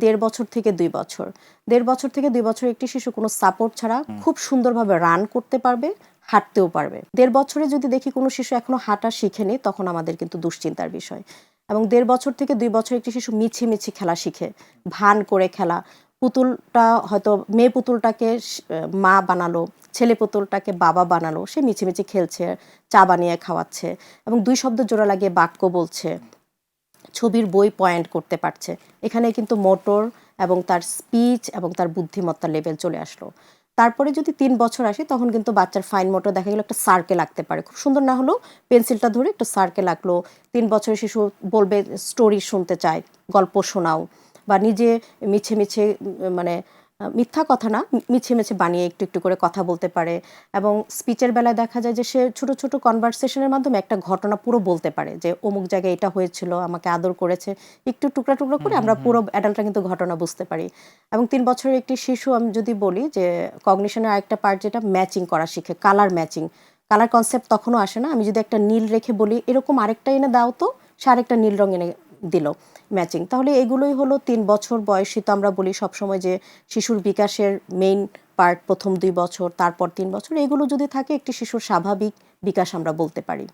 1.5 বছর থেকে 2 বছর। 1.5 বছর থেকে 2 বছর একটি শিশু কোনো সাপোর্ট ছাড়া খুব সুন্দরভাবে রান করতে পারবে, হাঁটতেও পারবে। 1.5 বছরে যদি দেখি কোনো শিশু এখনো হাঁটা শিখেনি, তখন আমাদের কিন্তু দুশ্চিন্তার বিষয়। এবং 1.5 বছর থেকে 2 বছর একটি শিশু মিছিমিছি খেলা শিখে, ভান করে খেলা। পুতুলটা হয়তো মেয়ে পুতুলটাকে মা বানালো, ছেলে পুতুলটাকে বাবা বানালো, সে মিছিমিছি খেলছে, চা বানিয়ে খাওয়াচ্ছে এবং 2 শব্দ জোড়া লাগিয়ে বাক্য বলছে, ছবির বই পয়েন্ট করতে পারছে। এখানে কিন্তু মোটর এবং তার স্পিচ এবং তার বুদ্ধিমত্তার লেভেল চলে আসলো। তারপরে যদি 3 বছর আসে, তখন কিন্তু বাচ্চার ফাইন মোটর দেখা গেল একটা সার্কেল আঁকতে পারে, খুব সুন্দর না হলেও পেন্সিলটা ধরে একটু সার্কেল আঁকলো। 3 বছরের শিশু বলবে স্টোরি শুনতে চায়, গল্প শোনাও, বা নিজে মিছে মিছে মানে মিথ্যা কথা না, মিছে মিছে বানিয়ে একটু একটু করে কথা বলতে পারে। এবং স্পিচের বেলায় দেখা যায় যে সে ছোট ছোট কনভারসেশনের মাধ্যমে একটা ঘটনা পুরো বলতে পারে, যে অমুক জায়গায় এটা হয়েছিল, আমাকে আদর করেছে, একটু টুকরা টুকরা করে আমরা পুরো অ্যাডাল্টরা কিন্তু ঘটনা বুঝতে পারি। এবং 3 বছরের একটি শিশু, আমি যদি বলি যে কগনিশনের আরেকটা পার্ট যেটা ম্যাচিং করা শিখে, কালার ম্যাচিং। কালার কনসেপ্ট তখনও আসে না, আমি যদি একটা নীল রেখে বলি এরকম আরেকটা এনে দাও, তো সে আরেকটা নীল রং এনে দিল, ম্যাচিং। তাহলে এগুলোই হলো 3 বছর বয়সী। তো আমরা বলি সবসময় যে শিশুর বিকাশের মেইন পার্ট প্রথম 2 বছর, তারপর 3 বছর, এগুলো যদি থাকে একটি শিশুর স্বাভাবিক বিকাশ আমরা বলতে পারি।